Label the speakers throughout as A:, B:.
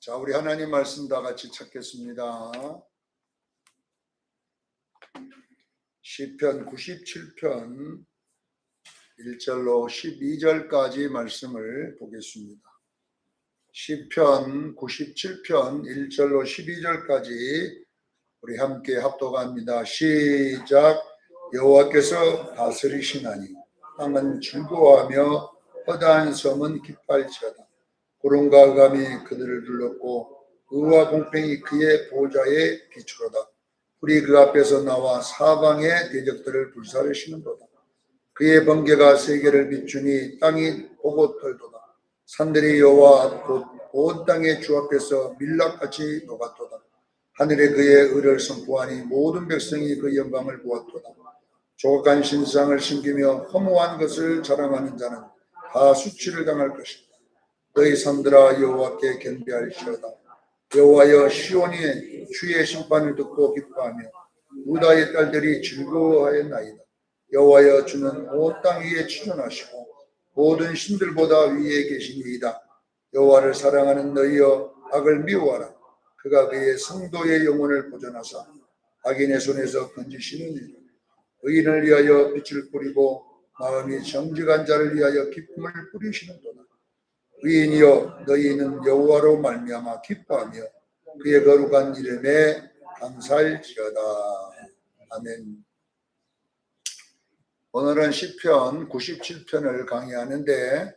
A: 자, 우리 하나님 말씀 다 같이 찾겠습니다. 시편 97편 1절로 12절까지 말씀을 보겠습니다. 시편 97편 1절로 12절까지 우리 함께 합독합니다. 시작. 여호와께서 다스리시나니 땅은 즐거워하며 허다한 섬은 기뻐할지어다. 구름과 감이 그들을 둘렀고 의와 공평이 그의 보좌에 비추로다. 불이 그 앞에서 나와 사방의 대적들을 불사르시는도다. 그의 번개가 세계를 비추니 땅이 보고 떨도다. 산들이 여호와 곧 온 땅의 주 앞에서 밀랍같이 녹았도다. 하늘에 그의 의를 선포하니 모든 백성이 그 영광을 보았도다. 조각한 신상을 심기며 허무한 것을 자랑하는 자는 다 수치를 당할 것이다. 너희 산들아 여호와께 경배할지어다. 여호와여 시온이 주의 심판을 듣고 기뻐하며 유다의 딸들이 즐거워하였나이다. 여호와여 주는 온 땅 위에 치존하시고 모든 신들보다 위에 계시니이다. 여호와를 사랑하는 너희여 악을 미워하라. 그가 그의 성도의 영혼을 보존하사 악인의 손에서 건지시느니라. 의인을 위하여 빛을 뿌리고 마음이 정직한 자를 위하여 기쁨을 뿌리시는도다. 의인이여 너희는 여호와로 말미암아 기뻐하며 그의 거룩한 이름에 감사할지어다. 아멘. 오늘은 시편 97편을 강의하는데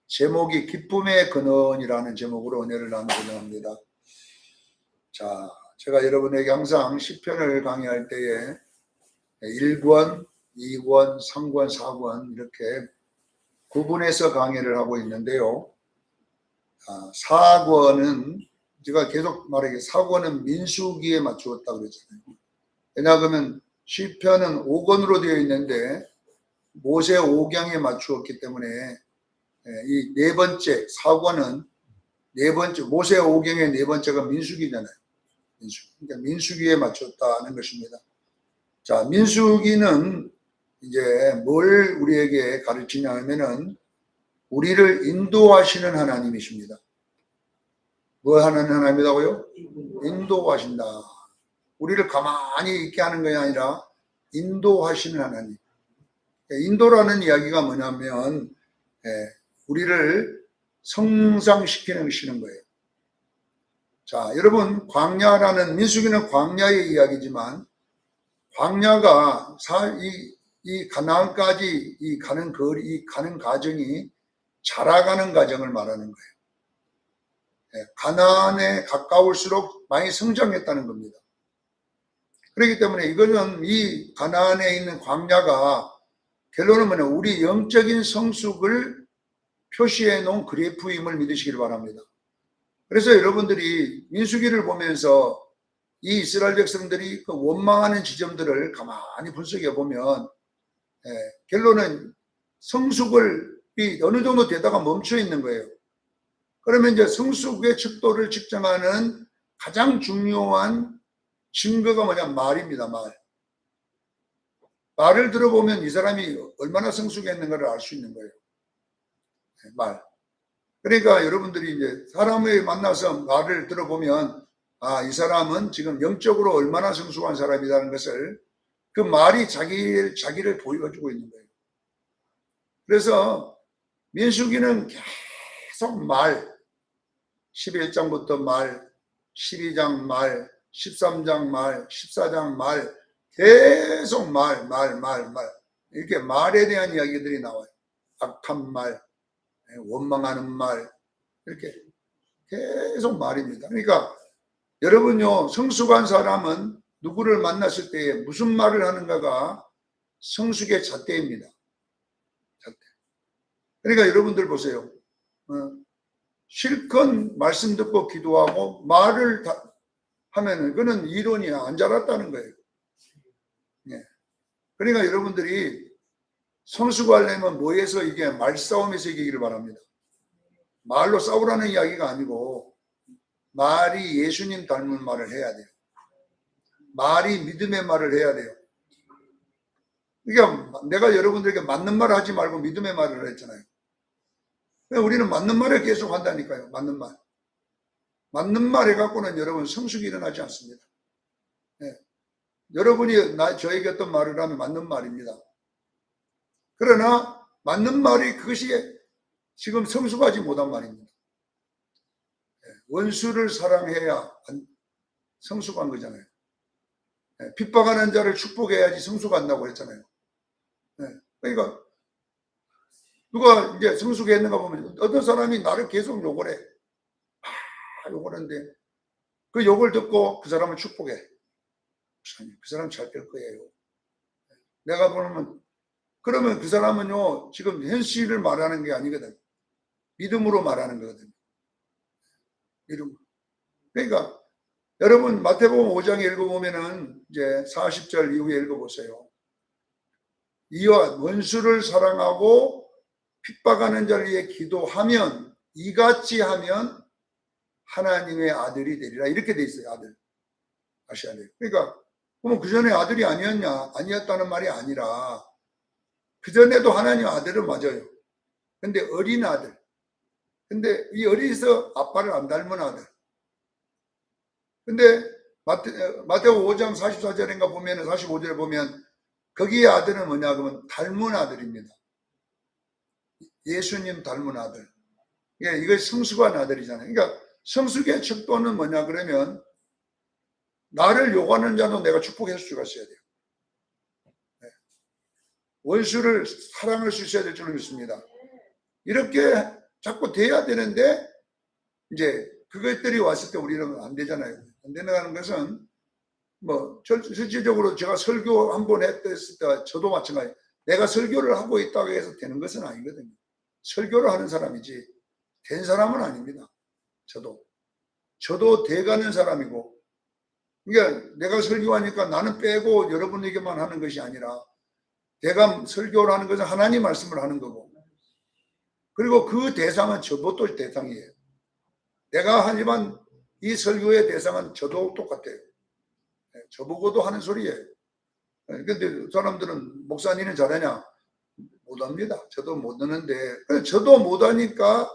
A: 제목이 기쁨의 근원이라는 제목으로 은혜를 나누고자 합니다. 자, 제가 여러분에게 항상 시편을 강의할 때에 1권, 2권, 3권, 4권 이렇게 구분해서 강의를 하고 있는데요. 4권은 제가 계속 말하기에 4권은 민수기에 맞추었다고 그랬잖아요. 왜냐하면 시편은 5권으로 되어 있는데 모세 5경에 맞추었기 때문에 이 네 번째 4권은 네 번째 모세 5경의 네 번째가 민수기잖아요. 그러니까 민수기에 맞췄다는 것입니다. 자, 민수기는 이제 뭘 우리에게 가르치냐 하면은 우리를 인도하시는 하나님이십니다. 뭐 하는 하나님이라고요? 인도하신다. 우리를 가만히 있게 하는 것이 아니라 인도하시는 하나님. 인도라는 이야기가 뭐냐면 우리를 성장시키는 거예요. 자, 여러분 광야라는 민수기는 광야의 이야기지만 광야가 이 가나안까지 이 가는 과정이 자라가는 과정을 말하는 거예요. 가나안에 가까울수록 많이 성장했다는 겁니다. 그렇기 때문에 이거는 이 가나안에 있는 광야가 결론은 뭐냐, 우리 영적인 성숙을 표시해 놓은 그래프임을 믿으시길 바랍니다. 그래서 여러분들이 민수기를 보면서 이 이스라엘 백성들이 그 원망하는 지점들을 가만히 분석해 보면 결론은 성숙이 어느 정도 되다가 멈춰 있는 거예요. 그러면 이제 성숙의 척도를 측정하는 가장 중요한 증거가 뭐냐, 말입니다. 말을 들어보면 이 사람이 얼마나 성숙했는가를 알 수 있는 거예요. 말. 그러니까 여러분들이 이제 사람을 만나서 말을 들어보면 이 사람은 지금 영적으로 얼마나 성숙한 사람이라는 것을 그 말이 자기를 보여주고 있는 거예요. 그래서 민수기는 계속 말, 11장부터 말, 12장 말, 13장 말, 14장 말, 계속 말. 이렇게 말에 대한 이야기들이 나와요. 악한 말, 원망하는 말, 이렇게 계속 말입니다. 그러니까 여러분요, 성숙한 사람은 누구를 만났을 때 무슨 말을 하는가가 성숙의 잣대입니다. 잣대. 그러니까 여러분들 보세요. 실컷 말씀 듣고 기도하고 말을 하면은 그거는 이론이야. 안 자랐다는 거예요. 그러니까 여러분들이 성숙하려면 뭐에서 이게 말싸움에서 이기기를 바랍니다. 말로 싸우라는 이야기가 아니고 말이 예수님 닮은 말을 해야 돼요. 말이 믿음의 말을 해야 돼요. 그러니까 내가 여러분들에게 맞는 말을 하지 말고 믿음의 말을 했잖아요. 우리는 맞는 말을 계속 한다니까요. 맞는 말. 맞는 말 해갖고는 여러분 성숙이 일어나지 않습니다. 예. 여러분이 저에게 어떤 말을 하면 맞는 말입니다. 그러나 맞는 말이 그것이 지금 성숙하지 못한 말입니다. 예. 원수를 사랑해야 성숙한 거잖아요. 예. 핍박하는 자를 축복해야지 성숙한다고 했잖아요. 예. 그러니까 누가 이제 성숙했는가 보면 어떤 사람이 나를 계속 욕을 해. 욕을 하는데 그 욕을 듣고 그 사람을 축복해. 그 사람 잘 될 거예요. 내가 보면 그러면 그 사람은요 지금 현실을 말하는 게 아니거든. 믿음으로 말하는 거거든. 믿음. 그러니까 여러분 마태복음 5장에 읽어보면은 이제 40절 이후에 읽어보세요. 이와 원수를 사랑하고 핍박하는 자를 위해 기도하면 이같이 하면 하나님의 아들이 되리라. 이렇게 돼 있어요. 아들. 아셔야 돼요. 그러니까 그러면 그 전에 아들이 아니었냐? 아니었다는 말이 아니라 그 전에도 하나님 아들은 맞아요. 근데 어린 아들. 근데 이 어리서 아빠를 안 닮은 아들. 근데 마태복음 5장 44절인가 보면은 45절에 보면 거기에 아들은 뭐냐 그러면 닮은 아들입니다. 예수님 닮은 아들. 이거 성숙한 아들이잖아요. 그러니까 성숙의 척도는 뭐냐 그러면 나를 욕하는 자도 내가 축복할 수가 있어야 돼요. 네. 원수를 사랑할 수 있어야 될 줄 믿습니다. 이렇게 자꾸 돼야 되는데 이제 그것들이 왔을 때 우리는 안 되잖아요. 안 된다는 것은 뭐 실질적으로 제가 설교 한번 했을 때 저도 마찬가지. 내가 설교를 하고 있다고 해서 되는 것은 아니거든요. 설교를 하는 사람이지 된 사람은 아닙니다. 저도 돼가는 사람이고, 그러니까 내가 설교하니까 나는 빼고 여러분에게만 하는 것이 아니라 내가 설교를 하는 것은 하나님 말씀을 하는 거고, 그리고 그 대상은 저도 대상이에요. 내가 하지만 이 설교의 대상은 저도 똑같아요. 저보고도 하는 소리예요. 근데 사람들은 목사님은 잘하냐? 못합니다. 저도 못하는데, 저도 못하니까,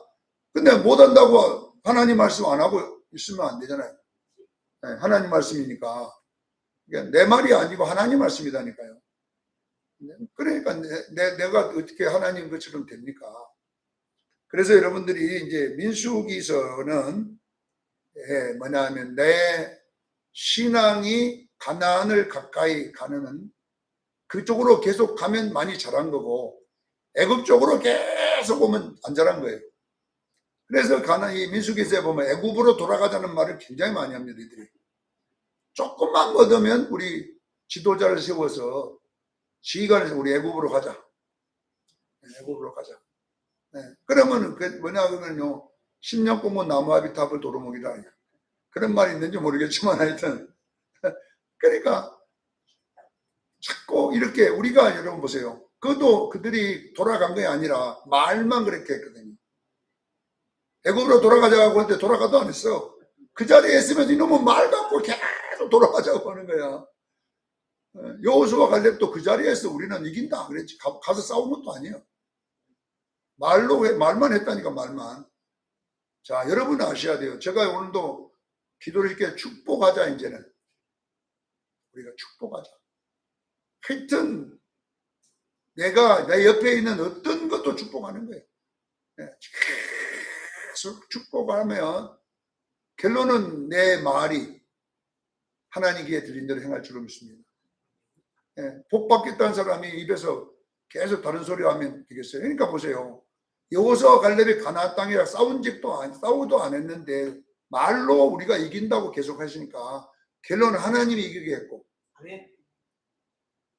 A: 근데 못한다고 하나님 말씀 안 하고 있으면 안 되잖아요. 하나님 말씀이니까. 내 말이 아니고 하나님 말씀이다니까요. 그러니까 내가 어떻게 하나님 것처럼 됩니까? 그래서 여러분들이 이제 민수기서는 뭐냐 하면 내 신앙이 가나안을 가까이 가는 그쪽으로 계속 가면 많이 자란 거고, 애굽 쪽으로 계속 오면 안 자란 거예요. 그래서 이 민수기서에 보면 애굽으로 돌아가자는 말을 굉장히 많이 합니다. 이들이 조금만 얻으면 우리 지도자를 세워서 지휘관에서 우리 애굽으로 가자. 애굽으로 가자. 그러면 그 뭐냐 그러면요 10년 공부 나무아비탑을 도루묵이라 그런 말이 있는지 모르겠지만 하여튼 그러니까 자꾸 이렇게 우리가 여러분 보세요. 그들이 돌아간 게 아니라 말만 그렇게 했거든요. 애굽으로 돌아가자고 하는데 돌아가도 안 했어. 그 자리에 있으면 이놈은 말 갖고 계속 돌아가자고 하는 거야. 여호수아 갈렙도 그 자리에서 우리는 이긴다 그랬지. 가서 싸운 것도 아니에요. 말만 했다니까, 말만. 자, 여러분 아셔야 돼요. 제가 오늘도 기도를 이렇게 축복하자, 이제는. 우리가 축복하자. 하여튼, 내가 내 옆에 있는 어떤 것도 축복하는 거예요. 계속 축복하면, 결론은 내 말이 하나님께 드린 대로 행할 줄로 믿습니다. 복 받겠다는 사람이 입에서 계속 다른 소리 하면 되겠어요. 그러니까 보세요. 여호수아 갈렙이 가나안 땅이라 싸우도 안 했는데 말로 우리가 이긴다고 계속 하시니까 결론은 하나님이 이기게 했고,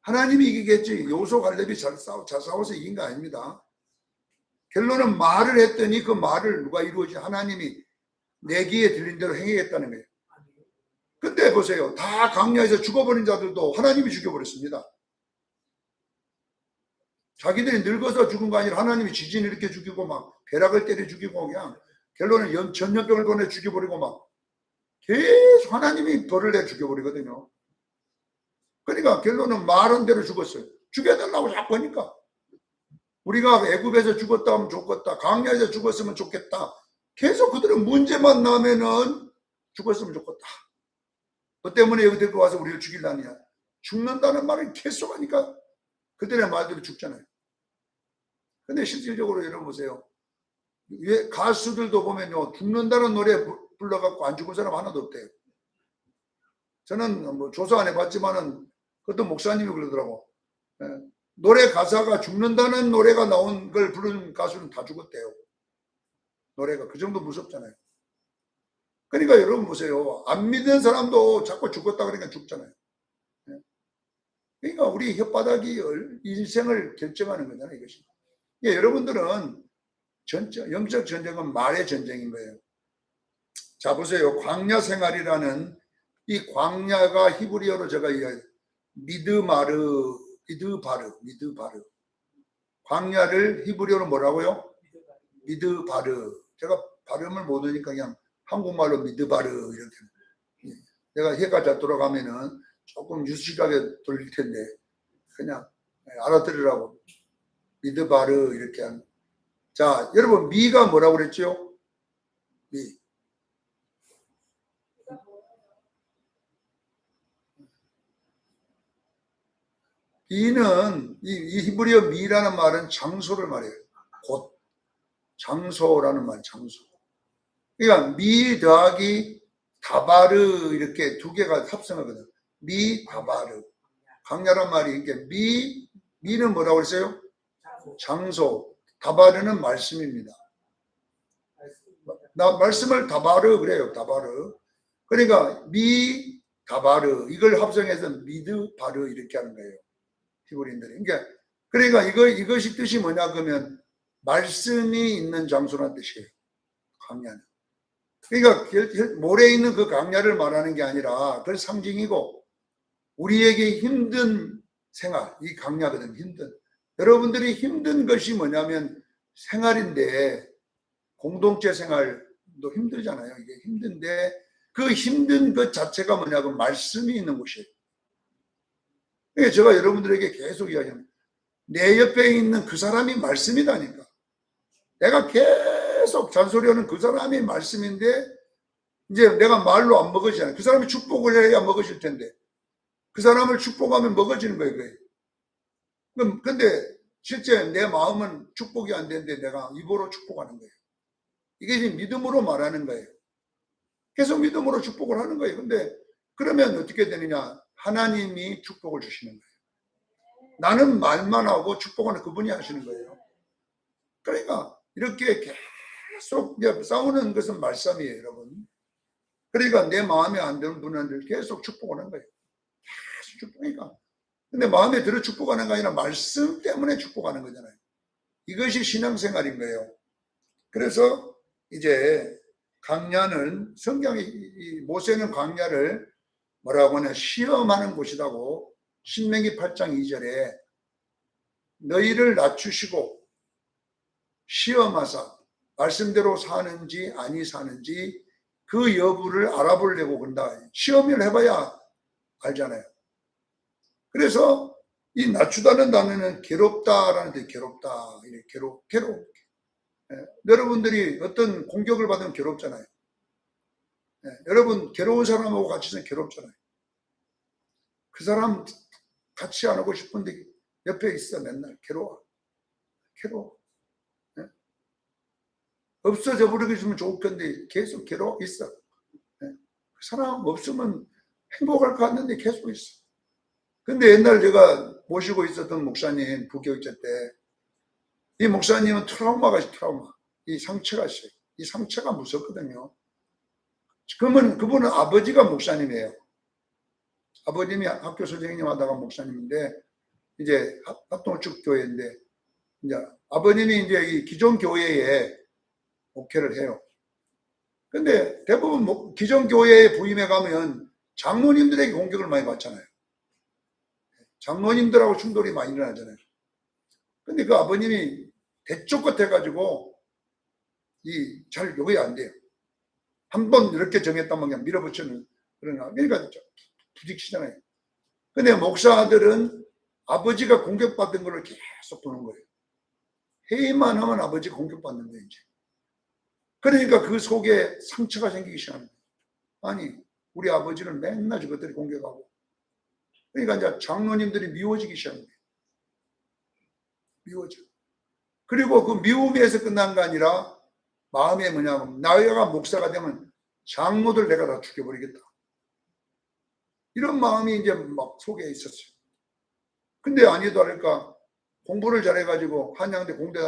A: 하나님이 이기게 했지 여호수아 갈렙이 잘 싸워서 이긴 거 아닙니다. 결론은 말을 했더니 그 말을 누가 이루어지? 하나님이 내 귀에 들린 대로 행하겠다는 거예요. 근데 보세요. 다 강야에서 죽어버린 자들도 하나님이 죽여버렸습니다. 자기들이 늙어서 죽은 거 아니라 하나님이 지진을 이렇게 죽이고 막 벼락을 때려 죽이고 그냥 결론은 전염병을 보내 죽여버리고 막 계속 하나님이 벌을 내 죽여버리거든요. 그러니까 결론은 말한 대로 죽었어요. 죽여달라고 자꾸 하니까. 우리가 애굽에서 죽었다 하면 좋겠다. 강야에서 죽었으면 좋겠다. 계속 그들은 문제만 나면은 죽었으면 좋겠다. 그 때문에 여기 데리고 와서 우리를 죽이려느냐. 죽는다는 말을 계속 하니까 그들의 말대로 죽잖아요. 근데 실질적으로 여러분 보세요. 왜 가수들도 보면요, 죽는다는 노래 불러갖고 안 죽은 사람 하나도 없대요. 저는 뭐 조사 안 해봤지만은 그것도 목사님이 그러더라고. 예, 노래 가사가 죽는다는 노래가 나온 걸 부르는 가수는 다 죽었대요. 노래가 그 정도 무섭잖아요. 그러니까 여러분 보세요. 안 믿는 사람도 자꾸 죽었다 그러니까 죽잖아요. 예. 그러니까 우리 혓바닥이 인생을 결정하는 거잖아요, 이것이. 예, 여러분들은 영적 전쟁은 말의 전쟁인 거예요. 자, 보세요. 광야 생활이라는 이 광야가 히브리어로 제가 미드바르. 광야를 히브리어로 뭐라고요? 미드바르. 제가 발음을 못하니까 그냥 한국말로 미드바르 이렇게. 내가 해가 잘 돌아가면은 조금 유식하게 돌릴 텐데 그냥 알아들으라고 미드바르 이렇게 한. 자, 여러분 미가 뭐라고 그랬죠? 미. 미는 이 히브리어 미라는 말은 장소를 말해요. 곳. 장소라는 말, 장소. 그러니까 미 더하기 다바르 이렇게 두 개가 합성하거든. 미 다바르. 강야란 말이 이게 미는 뭐라고 그랬어요? 장소. 다바르는 말씀입니다. 말씀을 다바르 그래요. 다바르. 그러니까 미 다바르 이걸 합성해서 미드 바르 이렇게 하는 거예요. 히브리인들이. 그러니까 이것이 뜻이 뭐냐 그러면 말씀이 있는 장소라는 뜻이에요. 광야는. 그러니까 모래에 있는 그 광야를 말하는 게 아니라 그건 상징이고 우리에게 힘든 생활, 이 광야거든. 힘든. 여러분들이 힘든 것이 뭐냐면 생활인데 공동체 생활도 힘들잖아요. 이게 힘든데 그 힘든 것 자체가 뭐냐면 말씀이 있는 곳이에요. 그러니까 제가 여러분들에게 계속 이야기합니다. 내 옆에 있는 그 사람이 말씀이다니까. 내가 계속 잔소리하는 그 사람이 말씀인데 이제 내가 말로 안 먹어지잖아요. 그 사람이 축복을 해야 먹어질 텐데 그 사람을 축복하면 먹어지는 거예요. 근데 실제 내 마음은 축복이 안 되는데 내가 입으로 축복하는 거예요. 이게 지금 믿음으로 말하는 거예요. 계속 믿음으로 축복을 하는 거예요. 근데 그러면 어떻게 되느냐? 하나님이 축복을 주시는 거예요. 나는 말만 하고 축복하는 그분이 하시는 거예요. 그러니까 이렇게 계속 싸우는 것은 말씀이에요, 여러분. 그러니까 내 마음에 안 드는 분들 계속 축복하는 거예요. 계속 축복하니까. 근데 마음에 들어 축복하는 게 아니라 말씀 때문에 축복하는 거잖아요. 이것이 신앙생활인 거예요. 그래서 이제 광야는 성경이 모세는 광야를 뭐라고 하냐 시험하는 곳이라고 신명기 8장 2절에 너희를 낮추시고 시험하사 말씀대로 사는지 아니 사는지 그 여부를 알아보려고 본다. 시험을 해봐야 알잖아요. 그래서 이 낮추다는 단어는 괴롭다라는 뜻, 괴롭다. 괴롭. 여러분들이 어떤 공격을 받으면 괴롭잖아요. 여러분 괴로운 사람하고 같이 있으면 괴롭잖아요. 그 사람 같이 안 하고 싶은데 옆에 있어 맨날 괴로워. 없어져 버리겠으면 좋을 건데 계속 괴로워 있어. 그 사람 없으면 행복할 것 같는데 계속 있어. 근데 옛날 제가 모시고 있었던 목사님 부교육자 때 이 목사님은 트라우마. 이 상처가 있어요. 이 상처가 무섭거든요. 그러면 그분은 아버지가 목사님이에요. 아버님이 학교 선생님 하다가 목사님인데 이제 합동축 교회인데 이제 아버님이 이제 이 기존 교회에 목회를 해요. 근데 대부분 기존 교회에 부임해 가면 장로님들에게 공격을 많이 받잖아요. 장로님들하고 충돌이 많이 일어나잖아요. 근데 그 아버님이 대쪽 같아가지고 잘 요구가 안 돼요. 한번 이렇게 정했다면 그냥 밀어붙이는 그러니까 부딪히잖아요. 근데 목사들은 아버지가 공격받은 걸 계속 보는 거예요. 회의만 하면 아버지가 공격받는 거예요, 이제. 그러니까 그 속에 상처가 생기기 시작합니다. 아니 우리 아버지는 맨날 저것들이 공격하고, 그러니까 이제 장로님들이 미워지기 시작한 거예요. 미워져. 그리고 그 미움에서 끝난 게 아니라 마음에 뭐냐면 나이가 목사가 되면 장로들 내가 다 죽여버리겠다, 이런 마음이 이제 막 속에 있었어요. 근데 아니도 다를까 공부를 잘해가지고 한양대 공대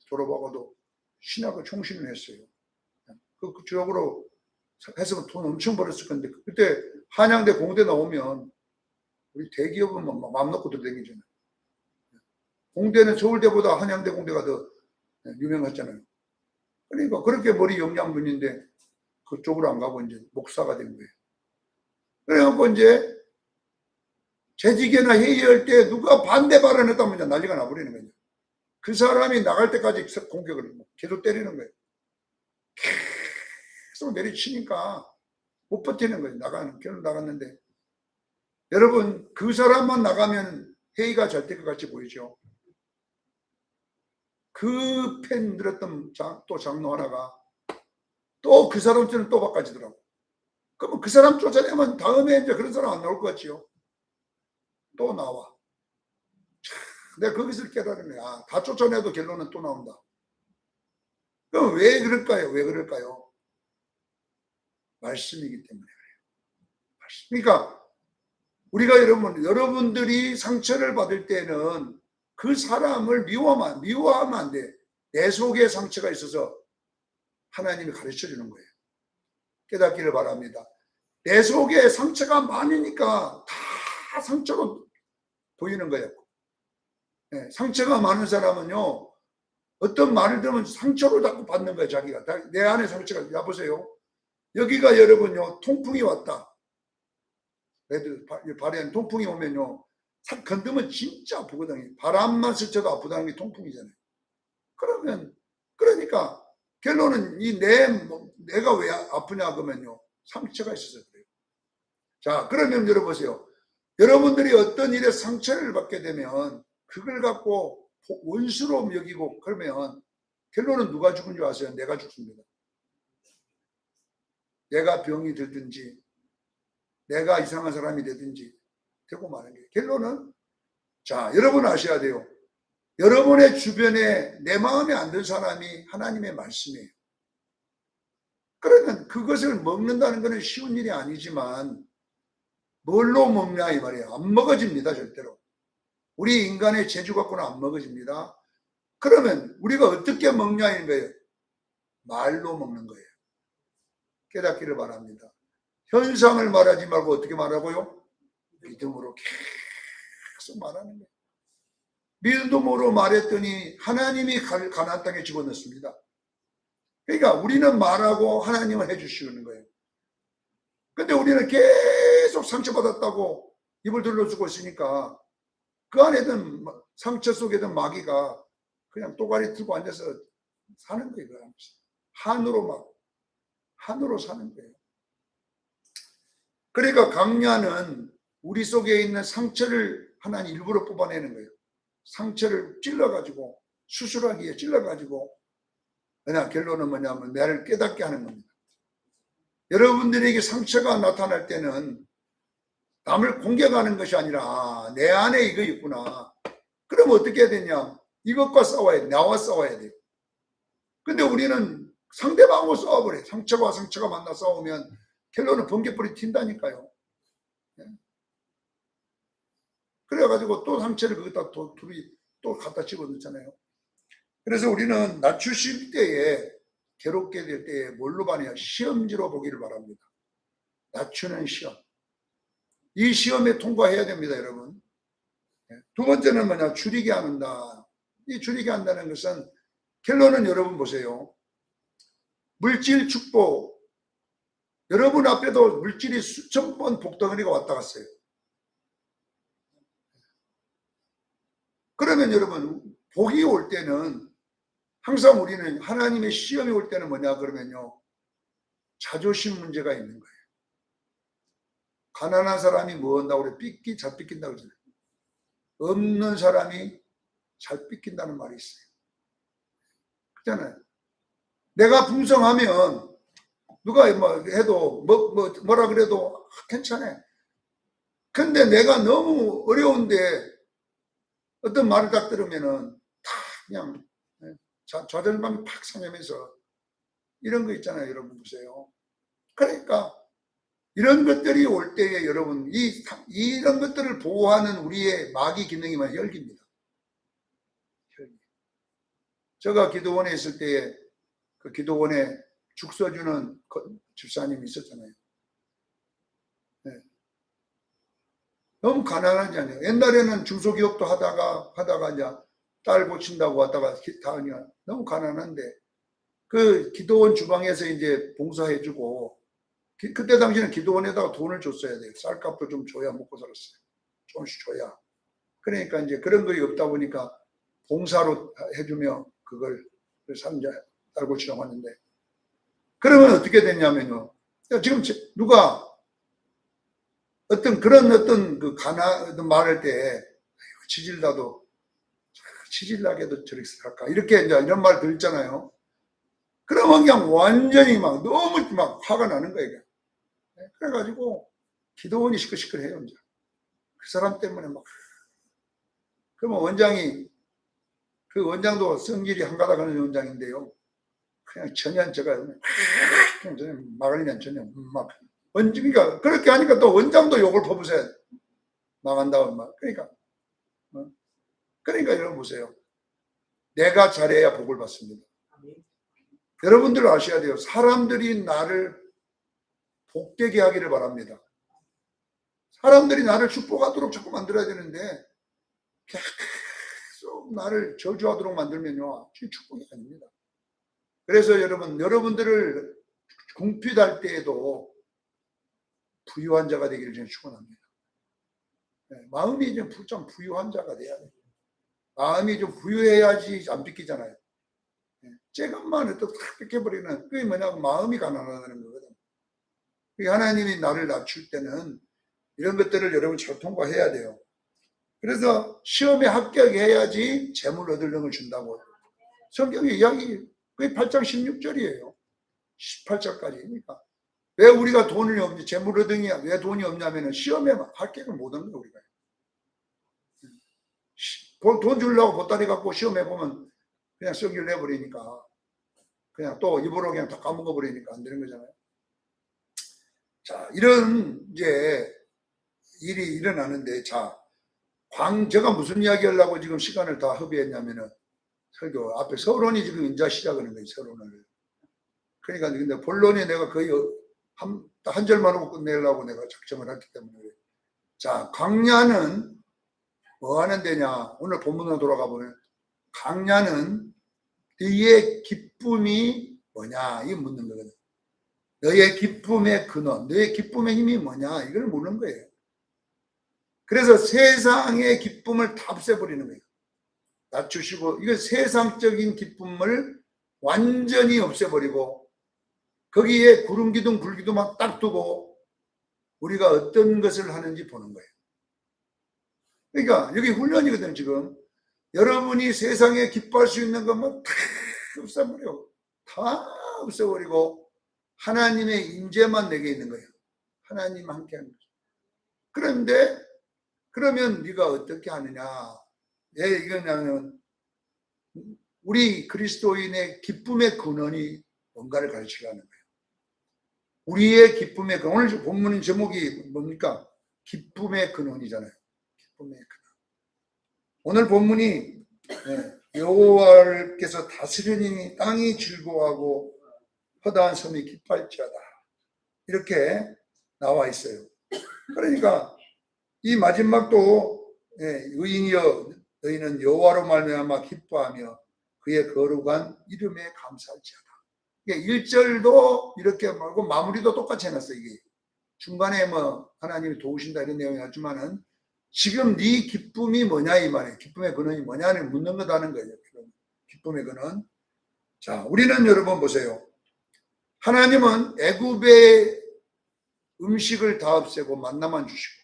A: 졸업하고도 신학을 총신을 했어요. 그쪽으로 해서 돈 엄청 벌었을 건데, 그때 한양대 공대 나오면 우리 대기업은 마음 놓고 들어다니잖아요. 공대는 서울대보다 한양대 공대가 더 유명했잖아요. 그러니까 그렇게 머리 영양분인데 그쪽으로 안 가고 이제 목사가 된 거예요. 그래갖고 이제 재직이나 회의할 때 누가 반대 발언했다면 이제 난리가 나버리는 거예요. 그 사람이 나갈 때까지 공격을 계속 때리는 거예요. 계속 내리치니까 못 버티는 거예요. 결혼 나갔는데, 여러분 그 사람만 나가면 회의가 잘 될 것 같이 보이죠. 그 펜 들었던 또 장로 하나가 또 그 사람처럼 또 바꿔지더라고. 그러면 그 사람 쫓아내면 다음에 이제 그런 사람 안 나올 것 같지요. 또 나와. 내가 거기서 깨달은 거야. 다 쫓아내도 결론은 또 나온다. 그럼 왜 그럴까요? 왜 그럴까요? 말씀이기 때문에 그래요. 그러니까 우리가 여러분들이 상처를 받을 때는 그 사람을 미워하면 안 돼. 내 속에 상처가 있어서 하나님이 가르쳐 주는 거예요. 깨닫기를 바랍니다. 내 속에 상처가 많으니까 다 상처로 보이는 거예요. 네, 상처가 많은 사람은요, 어떤 말을 들으면 상처로 자꾸 받는 거예요. 자기가 내 안에 상처가. 야 보세요, 여기가 여러분요 통풍이 왔다. 발에 안 통풍이 오면요 탁 건드면 진짜 아프거든요. 바람만 스쳐도 아프다는 게 통풍이잖아요. 그러니까 결론은 내가 왜 아프냐 그러면요 상처가 있어서 그래요. 자, 그러면 여러분 보세요. 여러분들이 어떤 일에 상처를 받게 되면 그걸 갖고 원수로 여기고 그러면 결론은 누가 죽은 줄 아세요? 내가 죽습니다. 내가 병이 들든지 내가 이상한 사람이 되든지 되고 마는 거예요. 결론은, 자, 여러분 아셔야 돼요. 여러분의 주변에 내 마음에 안 든 사람이 하나님의 말씀이에요. 그러면 그것을 먹는다는 것은 쉬운 일이 아니지만 뭘로 먹냐 이 말이에요. 안 먹어집니다. 절대로. 우리 인간의 재주 갖고는 안 먹어집니다. 그러면 우리가 어떻게 먹냐인 거예요. 말로 먹는 거예요. 깨닫기를 바랍니다. 현상을 말하지 말고 어떻게 말하고요? 믿음으로 계속 말하는 거예요. 믿음으로 말했더니 하나님이 가나안 땅에 집어넣습니다. 그러니까 우리는 말하고 하나님은 해주시는 거예요. 근데 우리는 계속 상처받았다고 입을 둘러쓰고 있으니까 그 안에든 상처 속에든 마귀가 그냥 또가리 들고 앉아서 사는 거예요. 한으로 사는 거예요. 그러니까 강야는 우리 속에 있는 상처를 하나님 일부러 뽑아내는 거예요. 상처를 찔러가지고 수술하기에 찔러가지고 그냥 결론은 뭐냐면 나를 깨닫게 하는 겁니다. 여러분들에게 상처가 나타날 때는 남을 공격하는 것이 아니라 내 안에 이거 있구나. 그럼 어떻게 해야 되냐? 이것과 싸워야 돼. 나와 싸워야 돼요. 근데 우리는 상대방하고 싸워버려요. 상처와 상처가 만나 싸우면 결론은 번개불이 튄다니까요. 그래가지고 또 상처를 거기다 둘이 또 갖다 집어넣잖아요. 그래서 우리는 낮추실 때에 괴롭게 될 때에 뭘로 봐냐? 시험지로 보기를 바랍니다. 낮추는 시험. 이 시험에 통과해야 됩니다, 여러분. 두 번째는 뭐냐? 줄이게 한다. 이 줄이게 한다는 것은 결론은 여러분 보세요. 물질 축복. 여러분 앞에도 물질이 수천 번 복덩어리가 왔다 갔어요. 그러면 여러분 복이 올 때는 항상 우리는 하나님의 시험이 올 때는 뭐냐 그러면요. 자존심 문제가 있는 거예요. 가난한 사람이 뭐 한다고 그래? 잘 삐낀다고 그러잖아요. 없는 사람이 잘 삐낀다는 말이 있어요. 그렇잖아요. 내가 풍성하면 누가 뭐 해도 뭐라 그래도 괜찮아. 근데 내가 너무 어려운데 어떤 말을 딱 들으면은 다 그냥 좌절감이 팍 상하면서 이런 거 있잖아요. 여러분 보세요. 그러니까 이런 것들이 올 때에 여러분 이런 것들을 보호하는 우리의 마귀 기능이 뭐냐? 열기입니다. 제가 기도원에 있을 때에 그 기도원에 죽 써주는 집사님이 있었잖아요. 네. 너무 가난하지 않아요? 옛날에는 중소기업도 하다가 이제 딸 고친다고 왔다가 다 그냥 너무 가난한데 그 기도원 주방에서 이제 봉사해주고 그때 당시에는 기도원에다가 돈을 줬어야 돼요. 쌀값도 좀 줘야 먹고 살았어요. 조금씩 줘야. 그러니까 이제 그런 거이 없다 보니까 봉사로 해주며 그걸 산자 딸 고치라고 하는데 그러면 어떻게 됐냐면요. 지금 누가 어떤 그 어떤 말할 때 치질나게도 저렇게 살까 이렇게 이제 이런 말 들었잖아요. 그러면 그냥 완전히 막 너무 막 화가 나는 거예요. 그래가지고 기도원이 시끌시끌해요. 이제 그 사람 때문에 막 그러면 그 원장도 성질이 한가닥 하는 원장인데요. 그냥 전혀 제가 그냥 막으려면 전혀 막 원장이가 그렇게 하니까 또 원장도 욕을 퍼부어야 돼. 망한다고 막 그러니까 여러분 보세요. 내가 잘해야 복을 받습니다. 여러분들 아셔야 돼요. 사람들이 나를 복되게 하기를 바랍니다. 사람들이 나를 축복하도록 자꾸 만들어야 되는데 계속 나를 저주하도록 만들면요. 축복이 아닙니다. 그래서 여러분들을 궁핍할 때에도 부유한 자가 되기를 저는 축원합니다. 마음이 좀 부유한 자가 돼야 돼요. 마음이 좀 부유해야지 안 뺏기잖아요. 조금만 또 탁 뺏겨버리는 그게 뭐냐고 마음이 가난하다는 거거든. 하나님이 나를 낮출 때는 이런 것들을 여러분 잘 통과해야 돼요. 그래서 시험에 합격해야지 재물 얻을 능을 준다고. 성경의 이야기 그게 8장 16절이에요. 18절까지니까. 왜 우리가 돈이 없니? 재물 얻으니 왜 돈이 없냐면은 시험에 합격을 못 하는 거예요, 우리가. 돈 주려고 보따리 갖고 시험해 보면 그냥 성질 내버리니까 그냥 또 입으로 그냥 다 까먹어 버리니까 안 되는 거잖아요. 자, 이런 이제 일이 일어나는데 제가 무슨 이야기 하려고 지금 시간을 다 허비했냐면은 설교 앞에 서론이 지금 인자 시작하는 거예요, 서론을. 그러니까 근데 본론에 내가 거의 한 절만 하고 끝내려고 내가 작정을 했기 때문에. 자, 광야는 뭐 하는 데냐? 오늘 본문으로 돌아가 보면 광야는 너의 기쁨이 뭐냐? 이거 묻는 거거든. 너의 기쁨의 근원, 너의 기쁨의 힘이 뭐냐? 이걸 묻는 거예요. 그래서 세상의 기쁨을 다 없애버리는 거예요. 낮추시고, 이거 세상적인 기쁨을 완전히 없애버리고, 거기에 구름 기둥, 불 기둥만 딱 두고, 우리가 어떤 것을 하는지 보는 거예요. 그러니까, 여기 훈련이거든요, 지금. 여러분이 세상에 기뻐할 수 있는 것만 다 없애버려. 다 없애버리고, 하나님의 임재만 내게 있는 거예요. 하나님 함께 하는 거죠. 그런데, 그러면 네가 어떻게 하느냐? 이거냐면 우리 그리스도인의 기쁨의 근원이 뭔가를 가르치려는 거예요. 우리의 기쁨의 근원. 오늘 본문 제목이 뭡니까? 기쁨의 근원이잖아요. 기쁨의 근원. 오늘 본문이 여호와께서 다스리니 땅이 즐거워하고 허다한 섬이 기뻐할지어다. 이렇게 나와 있어요. 그러니까 이 마지막도 의인이여 너희는 여호와로 말미암아 기뻐하며 그의 거룩한 이름에 감사할지어다. 1절도 이렇게 말고 마무리도 똑같이 해놨어요. 이게 중간에 뭐 하나님이 도우신다 이런 내용이 하지만은 지금 네 기쁨이 뭐냐 이 말이에요. 기쁨의 근원이 뭐냐를 묻는 거다는 거예요. 기쁨의 근원. 자, 우리는 여러분 보세요. 하나님은 애굽의 음식을 다 없애고 만나만 주시고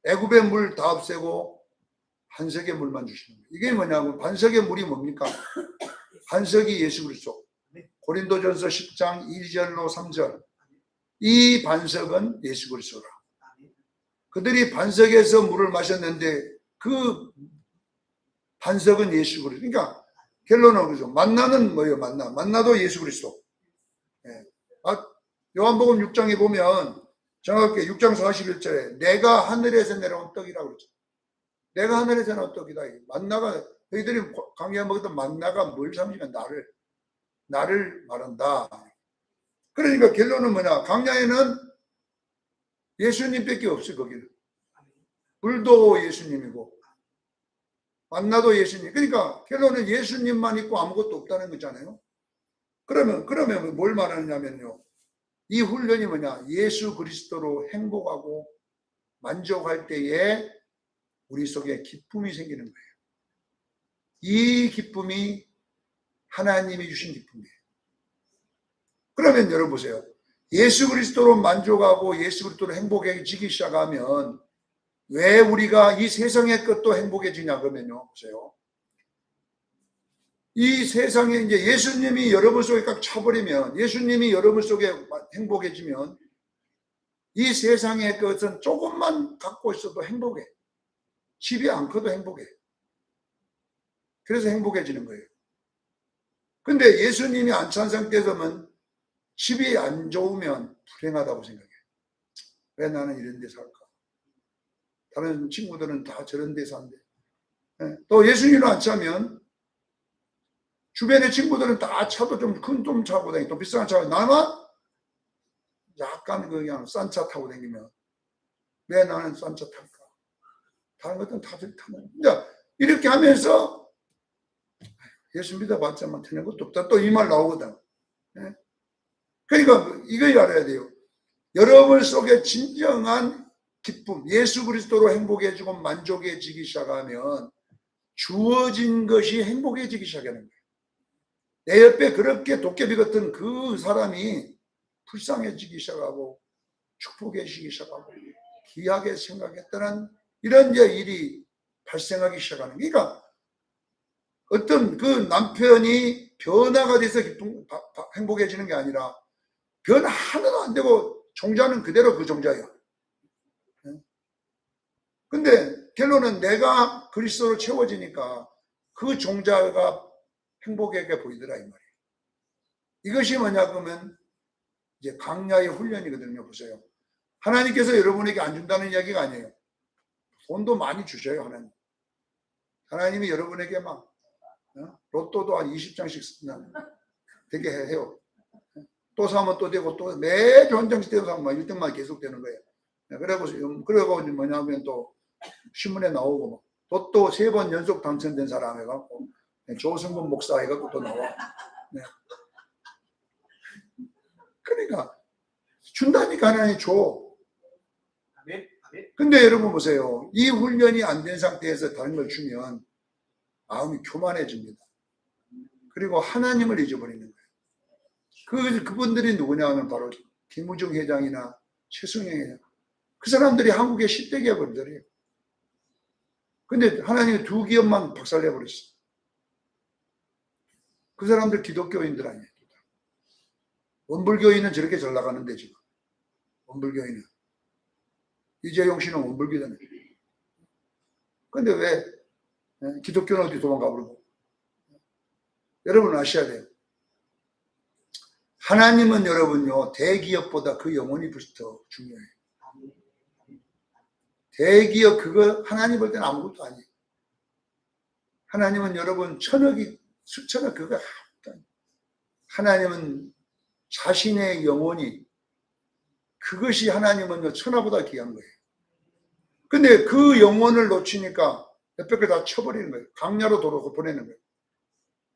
A: 애굽의 물 다 없애고 반석의 물만 주시는 거예요. 이게 뭐냐면 반석의 물이 뭡니까? 반석이 예수 그리스도. 고린도전서 10장 2절로 3절. 이 반석은 예수 그리스도라. 그들이 반석에서 물을 마셨는데 그 반석은 예수 그리스도. 그러니까 결론은 그죠. 만나는 뭐예요? 만나도 예수 그리스도. 예. 요한복음 6장에 보면 정확하게 6장 41절에 내가 하늘에서 내려온 떡이라고 그러죠. 내가 하늘에서 내려온 떡이다. 만나가 너희들이 광야에 먹었던 만나가 뭘 삼지면 나를 말한다. 그러니까 결론은 뭐냐? 광야에는 예수님밖에 없어요. 거기는 물도 예수님이고 만나도 예수님. 그러니까 결론은 예수님만 있고 아무것도 없다는 거잖아요. 그러면 뭘 말하느냐면요. 이 훈련이 뭐냐? 예수 그리스도로 행복하고 만족할 때에 우리 속에 기쁨이 생기는 거예요. 이 기쁨이 하나님이 주신 기쁨이에요. 그러면 여러분 보세요. 예수 그리스도로 만족하고 예수 그리스도로 행복해지기 시작하면 왜 우리가 이 세상의 것도 행복해지냐 그러면요. 보세요. 이 세상에 이제 예수님이 여러분 속에 꽉 차버리면, 예수님이 여러분 속에 행복해지면 이 세상의 것은 조금만 갖고 있어도 행복해. 집이 안 커도 행복해. 그래서 행복해지는 거예요. 근데 예수님이 안 찬 상태에서는 집이 안 좋으면 불행하다고 생각해. 왜 나는 이런 데 살까? 다른 친구들은 다 저런 데 산대. 또 예수님을 안 차면 주변의 친구들은 다 차도 좀 큰 좀 차고 다니고 또 비싼 차. 나만 약간 그냥 싼 차 타고 다니면 왜 나는 싼 차 탈까? 다른 것들은 다들 타는. 이렇게 하면서 예수 믿어봤자만 되는 것도 없다. 또 이 말 나오거든. 그러니까 이걸 알아야 돼요. 여러분 속에 진정한 기쁨, 예수 그리스도로 행복해지고 만족해지기 시작하면 주어진 것이 행복해지기 시작하는 거예요. 내 옆에 그렇게 도깨비 같은 그 사람이 불쌍해지기 시작하고 축복해지기 시작하고 귀하게 생각했다는 이런 일이 발생하기 시작하는 거예요. 그러니까 어떤 그 남편이 변화가 돼서 행복해지는 게 아니라 변화 하나도 안 되고 종자는 그대로 그 종자예요. 근데 결론은 내가 그리스도로 채워지니까 그 종자가 행복하게 보이더라 이 말이에요. 이것이 뭐냐 그러면 이제 광야의 훈련이거든요. 보세요. 하나님께서 여러분에게 안 준다는 이야기가 아니에요. 돈도 많이 주셔요. 하나님이 여러분에게 막 로또도 한 20장씩 되게 해요. 또 사면 또 되고 또 매주 한 장씩 되고 사면 1등만 계속 되는 거예요. 그러고 뭐냐면 또 신문에 나오고 또 3번 연속 당첨된 사람 해갖고 조승근 목사 해갖고 또 나와. 네. 그러니까 준다니까 하나님이 줘. 근데 여러분 보세요. 이 훈련이 안 된 상태에서 다른 걸 주면 마음이 교만해집니다. 그리고 하나님을 잊어버리는 거예요. 그분들이 누구냐 하면 바로 김우중 회장이나 최승영 회장. 그 사람들이 한국의 10대 기업들이에요. 근데 하나님이 2기업만 박살내버렸어. 그 사람들 기독교인들 아니에요. 원불교인은 저렇게 잘 나가는데 지금. 원불교인은. 이재용 씨는 원불교잖아요. 근데 왜 기독교는 어디 도망가 버리고. 여러분 아셔야 돼요. 하나님은 여러분요 대기업보다 그 영혼이 더 중요해요. 대기업 그거 하나님 볼 때는 아무것도 아니에요. 하나님은 여러분 천억이 수천억 그거 하나님은 자신의 영혼이 그것이 하나님은 천하보다 귀한 거예요. 근데 그 영혼을 놓치니까 옆에 걸 다 쳐버리는 거예요. 강야로 도로 보내는 거예요.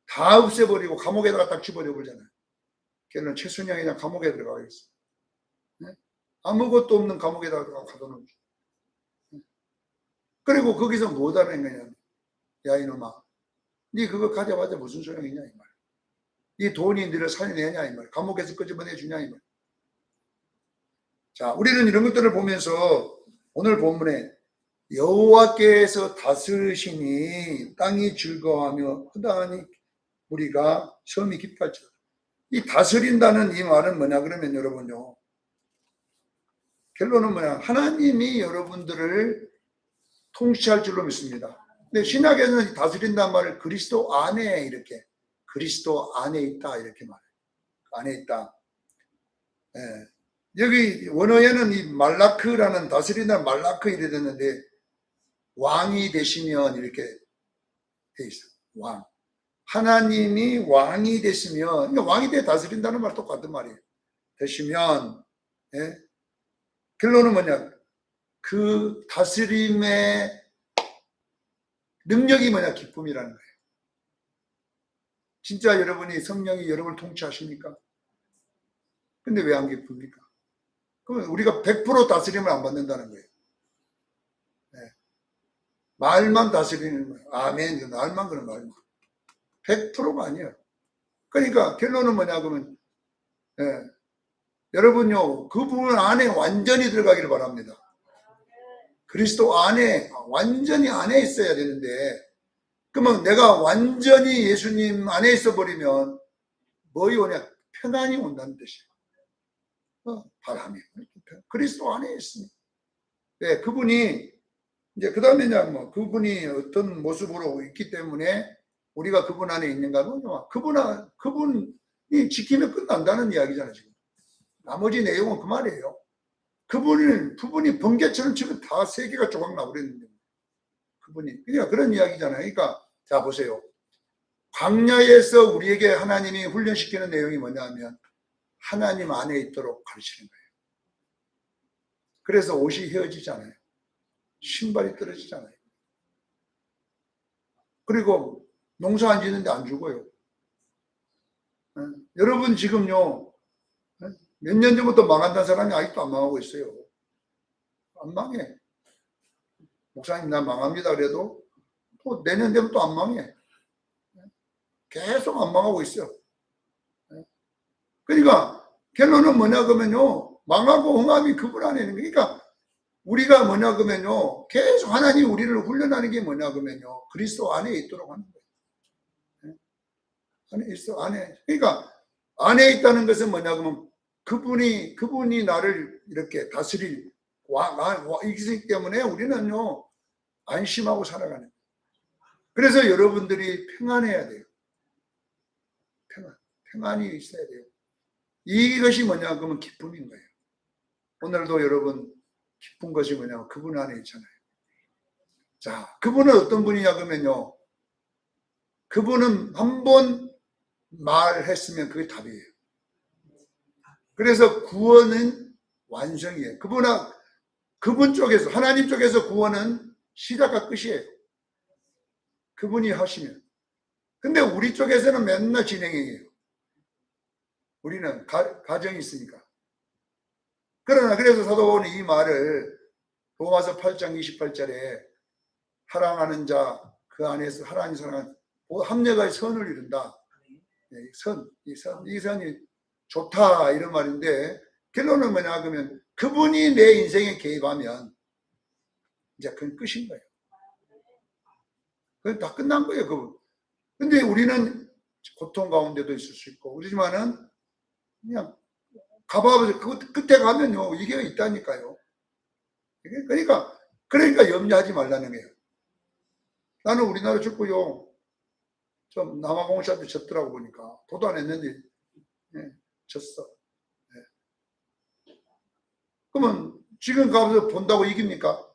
A: 다 없애버리고 감옥에다가 딱 집어넣어 버리잖아요. 걔는 최순영이 그냥 감옥에 들어가겠어. 네? 아무것도 없는 감옥에다가 가둬놓은 거죠. 그리고 거기서 뭐 하는 거냐. 야 이놈아. 네 그거 가져봐자 무슨 소용이냐 이 말. 이 돈이 너를 살려내냐 이 말. 감옥에서 끄집어내주냐 이 말. 자, 우리는 이런 것들을 보면서 오늘 본문에 여호와께서 다스리시니 땅이 즐거워하며 허다하니 우리가 섬이 기뻐할지어다. 이 다스린다는 이 말은 뭐냐 그러면 여러분요, 결론은 뭐냐, 하나님이 여러분들을 통치할 줄로 믿습니다. 근데 신약에서는 다스린다는 말을 그리스도 안에, 이렇게 그리스도 안에 있다 이렇게 말해요. 안에 있다. 예. 여기 원어에는 이 말라크라는, 다스린다는 말라크 이래 됐는데 왕이 되시면 이렇게 돼 있어요. 왕. 하나님이 왕이 되시면, 그러니까 왕이 돼 다스린다는 말 똑같은 말이에요. 되시면, 예? 결론은 뭐냐, 그 다스림의 능력이 뭐냐, 기쁨이라는 거예요. 진짜 여러분이 성령이 여러분을 통치하십니까? 근데 왜 안 기쁩니까? 그러면 우리가 100% 다스림을 안 받는다는 거예요. 네. 말만 다스리는 거예요. 아멘, 말만, 그런 말만. 100%가 아니에요. 그러니까 결론은 뭐냐 그러면, 네. 여러분요, 그 부분 안에 완전히 들어가기를 바랍니다. 그리스도 안에, 완전히 안에 있어야 되는데, 그러면 내가 완전히 예수님 안에 있어 버리면 뭐이 오냐? 평안이 온다는 뜻이에요. 바람이. 그리스도 안에 있으니. 네, 그분이 이제 그 다음에 뭐 그분이 어떤 모습으로 있기 때문에 우리가 그분 안에 있는가 하면 그분이 지키면 끝난다는 이야기잖아요. 지금 나머지 내용은 그 말이에요. 그분이 번개처럼 치면 다 세계가 조각 나버렸는데 그분이 그러니까 그런 이야기잖아요. 그러니까 자 보세요. 광야에서 우리에게 하나님이 훈련시키는 내용이 뭐냐면 하나님 안에 있도록 가르치는 거예요. 그래서 옷이 헤어지잖아요. 신발이 떨어지잖아요. 그리고 농사 안 짓는데 안 죽어요. 여러분 지금요, 몇 년 전부터 망한다는 사람이 아직도 안 망하고 있어요. 안 망해. 목사님 나 망합니다 그래도 또 내년 되면 또 안 망해. 계속 안 망하고 있어요. 그러니까 결론은 뭐냐 그러면요, 망하고 흥함이 그분 안에 있는 거예요. 그러니까 우리가 뭐냐 그러면요, 계속 하나님 우리를 훈련하는 게 뭐냐 그러면요, 그리스도 안에 있도록 하는 거예요. 안에 있어, 안에. 그러니까 안에 있다는 것은 뭐냐 그러면 그분이 나를 이렇게 다스릴 이기 때문에 우리는요 안심하고 살아가는 거예요. 그래서 여러분들이 평안해야 돼요. 평안이 있어야 돼요. 이것이 뭐냐 그러면 기쁨인 거예요. 오늘도 여러분 기쁜 것이 뭐냐면 그분 안에 있잖아요. 자, 그분은 어떤 분이냐 그러면요, 그분은 한 번 말했으면 그게 답이에요. 그래서 구원은 완성이에요. 그분 쪽에서, 하나님 쪽에서 구원은 시작과 끝이에요. 그분이 하시면. 근데 우리 쪽에서는 맨날 진행이에요. 우리는 가정이 있으니까. 그러나 그래서 사도 바울은 이 말을 로마서 8장 28절에 사랑하는 자 그 안에서 하나님 사랑하는 합력의 선을 이룬다. 이 선이 좋다 이런 말인데 결론은 뭐냐 그러면 그분이 내 인생에 개입하면 이제 그건 끝인 거예요. 그건 다 끝난 거예요. 그분. 근데 우리는 고통 가운데도 있을 수 있고 그렇지만은 그냥 가봐보세요. 그 끝에 가면요 이게 있다니까요. 그러니까 염려하지 말라는 거예요. 나는 우리나라 축구요 좀 남아공시한테 졌더라고 보니까 도도 안 했는데 졌어. 그러면 지금 가서 본다고 이깁니까?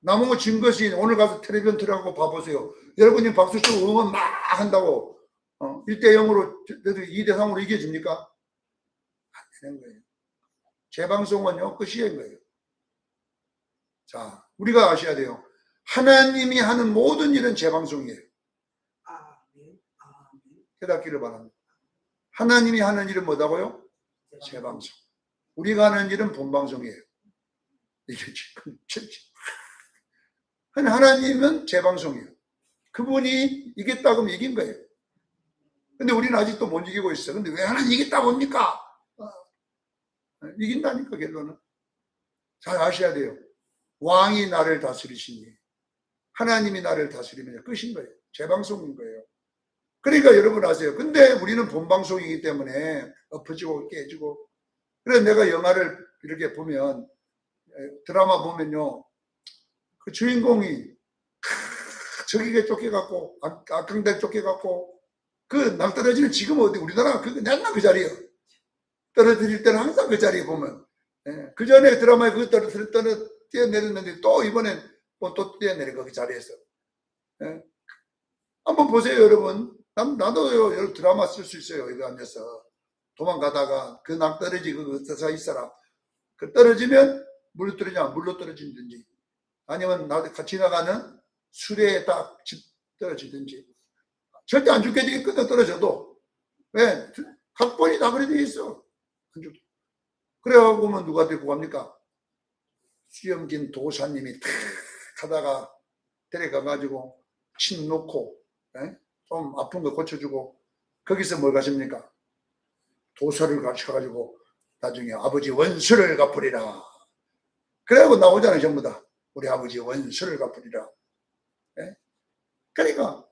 A: 남은 진 것이 오늘 가서 텔레비전 틀어갖고 봐보세요. 여러분이 박수 치고 응원 막 한다고 1대0으로 2대3으로 이겨집니까? 안 되는 거예요. 재방송은요 끝이인 거예요. 자, 우리가 아셔야 돼요. 하나님이 하는 모든 일은 재방송이에요. 깨닫기를 바랍니다. 하나님이 하는 일은 뭐다고요? 재방송. 우리가 하는 일은 본방송이에요. 이게 지금 하나님은 재방송이에요. 그분이 이겼다고 하면 이긴 거예요. 근데 우리는 아직도 못 이기고 있어요. 근데 왜 하나님 이겼다고 합니까? 이긴다니까 결론은. 잘 아셔야 돼요. 왕이 나를 다스리시니 하나님이 나를 다스리면 끝인 거예요. 재방송인 거예요. 그러니까 여러분 아세요. 근데 우리는 본방송이기 때문에 엎어지고 깨지고. 그래서 내가 영화를 이렇게 보면, 드라마 보면요, 그 주인공이 저기가 쫓겨갖고 악강대 쫓겨갖고 그 낭떠러지는 지금 어디 우리나라 그 맨날 그 자리에요. 떨어뜨릴 때는 항상 그 자리에 보면, 그 전에 드라마에 그 뛰어내렸는데 또 이번엔 또 뛰어내린 그 자리에서. 한번 보세요 여러분. 나도요 여러분 드라마 쓸 수 있어요. 이거 앉아서 도망가다가 그 낭떠러지 그 있어라. 그 떨어지면 물로 떨어지면 물로 떨어지든지, 아니면 같이 나가는 수레에 딱 떨어지든지. 절대 안 죽게 되게 끝에 떨어져도. 왜? 각본이 다 그래 돼 있어. 그래갖고 보면 누가 데리고 갑니까? 수염 긴 도사님이 탁 하다가 데려가가지고 침 놓고, 좀 아픈 거 고쳐주고, 거기서 뭘 가십니까? 도서를 가셔가지고 나중에 아버지 원수를 갚으리라. 그래갖고 나오잖아요. 전부 다 우리 아버지 원수를 갚으리라. 그러니까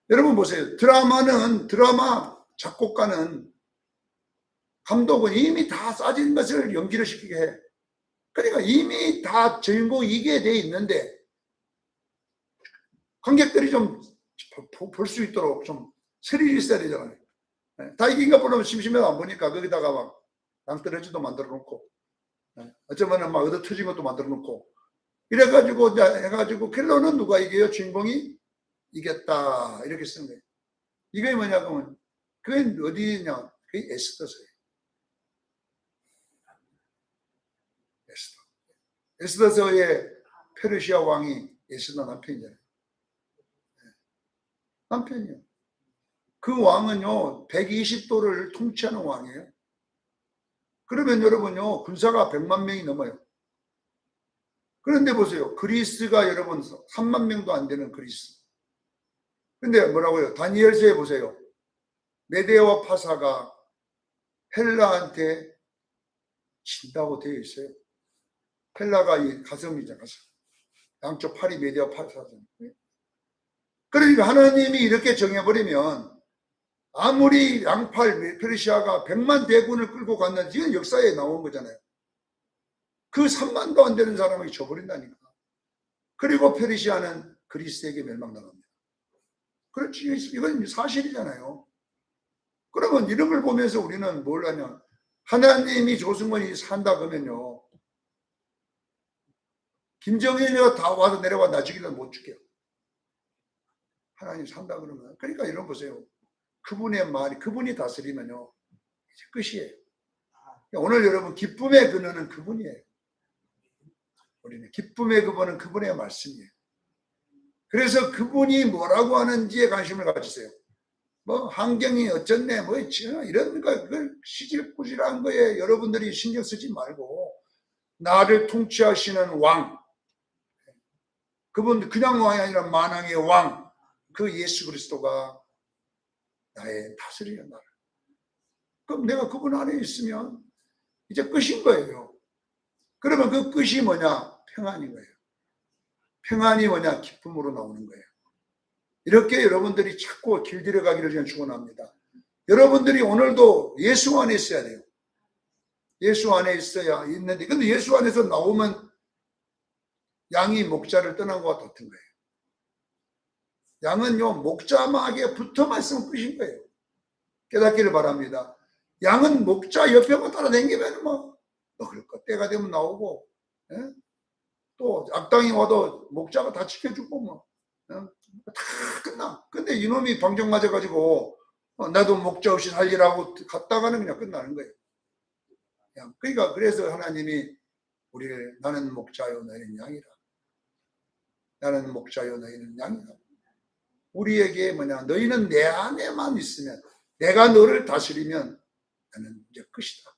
A: 여러분 보세요. 드라마 작곡가는, 감독은 이미 다 싸진 것을 연기를 시키게 해. 그러니까 이미 다 주인공이 이기게 돼 있는데 관객들이 좀 볼 수 있도록 좀 스릴이 있어야 되잖아요. 다 이긴가 보면 심심해서 안 보니까 거기다가 막 낭떠러지도 만들어 놓고, 어쩌면 막 얻어 터진 것도 만들어 놓고, 이래가지고 해가지고 결론은 누가 이겨요? 주인공이 이겼다 이렇게 쓰는 거예요. 이게 뭐냐면 그게 어디냐? 그게 에스더서예요. 에스더서의 페르시아 왕이 에스더 남편이잖아요. 남편이요. 그 왕은요 120도를 통치하는 왕이에요. 그러면 여러분요 군사가 100만 명이 넘어요. 그런데 보세요. 그리스가 여러분 3만 명도 안 되는 그리스. 근데 뭐라고요? 다니엘서에 보세요. 메데와 파사가 헬라한테 진다고 되어 있어요. 헬라가 이 가슴이죠, 가슴. 양쪽 팔이 메데와 파사죠. 그러니까 하나님이 이렇게 정해버리면 아무리 양팔 페르시아가 100만 대군을 끌고 갔는지 이건 역사에 나온 거잖아요. 그 3만도 안 되는 사람에게 줘버린다니까. 그리고 페르시아는 그리스에게 멸망당합니다. 그렇지, 이건 사실이잖아요. 그러면 이런 걸 보면서 우리는 뭘 하냐? 하나님이 조승원이 산다 그러면요 김정일이가 다 와서 내려와 나 죽이면 못 죽여. 하나님 산다 그러면. 그러니까 이런 보세요. 그분의 말이, 그분이 다스리면요 이제 끝이에요. 오늘 여러분 기쁨의 근원은 그분이에요. 우리는 기쁨의 근원은 그분의 말씀이에요. 그래서 그분이 뭐라고 하는지에 관심을 가지세요. 뭐 환경이 어쩌네 뭐 이런 거 그걸 시질꾸질한 거에 여러분들이 신경 쓰지 말고, 나를 통치하시는 왕, 그분 그냥 왕이 아니라 만왕의 왕, 그 예수 그리스도가 나의 다스리는 나라. 그럼 내가 그분 안에 있으면 이제 끝인 거예요. 그러면 그 끝이 뭐냐? 평안인 거예요. 평안이 뭐냐? 기쁨으로 나오는 거예요. 이렇게 여러분들이 자꾸 길들여 가기를 저는 축원합니다. 여러분들이 오늘도 예수 안에 있어야 돼요. 예수 안에 있어야 있는데, 근데 예수 안에서 나오면 양이 목자를 떠난 것과 같은 거예요. 양은요 목자막에 붙어만 있으면 끝인 거예요. 깨닫기를 바랍니다. 양은 목자 옆에만 따라다니면 뭐 그럴 것 때가 되면 나오고, 또 악당이 와도 목자가 다 지켜주고 다 끝나. 근데 이놈이 방정 맞아가지고 나도 목자 없이 살리라고 갔다가는 그냥 끝나는 거예요. 그러니까 그래서 하나님이 우리를 나는 목자요 너희는 양이라. 나는 목자요 너희는 양이라. 우리에게 뭐냐? 너희는 내 안에만 있으면, 내가 너를 다스리면 나는 이제 끝이다.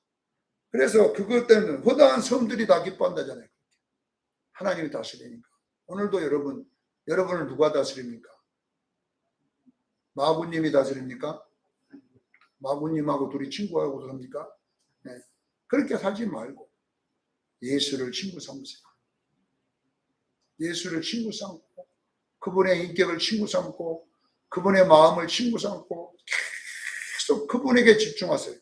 A: 그래서 그것 때문에 허다한 섬들이 다 기뻐한다잖아요. 하나님이 다스리니까. 오늘도 여러분을 누가 다스립니까? 마구님이 다스립니까? 마구님하고 둘이 친구하고 삽니까? 네. 그렇게 살지 말고 예수를 친구 삼으세요. 예수를 친구 삼고 그분의 인격을 친구 삼고 그분의 마음을 친구 삼고 계속 그분에게 집중하세요.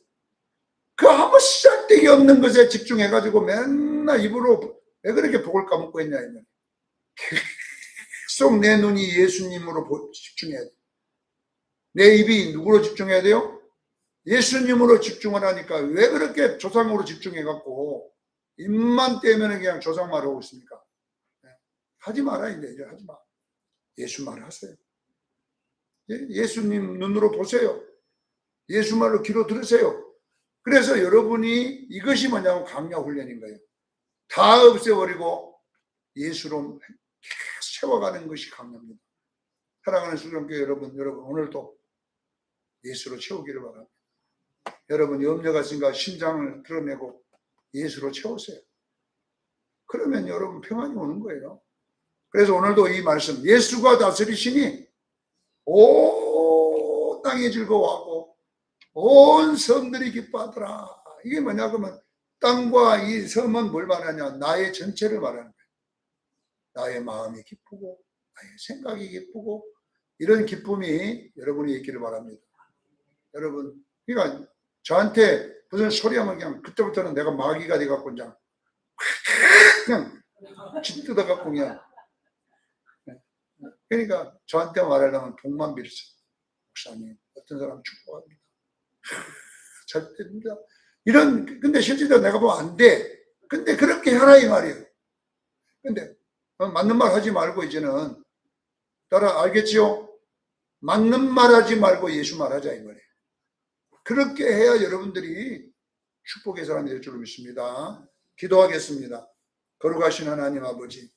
A: 그 아무 쓸데기 없는 것에 집중해가지고 맨날 입으로 왜 그렇게 복을 까먹고 있냐 이면 계속 내 눈이 예수님으로 집중해야 돼. 내 입이 누구로 집중해야 돼요? 예수님으로 집중을 하니까 왜 그렇게 조상으로 집중해갖고 입만 떼면 그냥 조상말 하고 있습니까? 하지 마라 이제 하지 마. 예수 말 하세요. 예수님 눈으로 보세요. 예수 말로 귀로 들으세요. 그래서 여러분이 이것이 뭐냐면 강력 훈련인 거예요. 다 없애버리고 예수로 세워가는 것이 강력입니다. 사랑하는 수련교 여러분 오늘도 예수로 채우기를 바랍니다. 여러분 염려가 있으니까 심장을 드러내고 예수로 채우세요. 그러면 여러분 평안이 오는 거예요. 그래서 오늘도 이 말씀 예수가 다스리시니 온 땅이 즐거워하고 온 섬들이 기뻐하더라. 이게 뭐냐 그러면 땅과 이 섬은 뭘 말하냐 나의 전체를 말하는 거예요. 나의 마음이 기쁘고 나의 생각이 기쁘고 이런 기쁨이 여러분이 있기를 바랍니다. 여러분 그러니까 저한테 무슨 소리하면 그냥 그때부터는 내가 마귀가 돼갖고 그냥 진 뜯어갖고 그냥 그러니까 저한테 말하려면 복만 빌으세요. 목사님 어떤 사람 축복합니다. 잘 됩니다. 이런 근데 실제로 내가 보면 안 돼. 근데 그렇게 하라 이 말이에요. 근데 맞는 말 하지 말고 이제는 따라 알겠지요? 맞는 말 하지 말고 예수 말 하자 이 말이에요. 그렇게 해야 여러분들이 축복의 사람이 될 줄 믿습니다. 기도하겠습니다. 거룩하신 하나님 아버지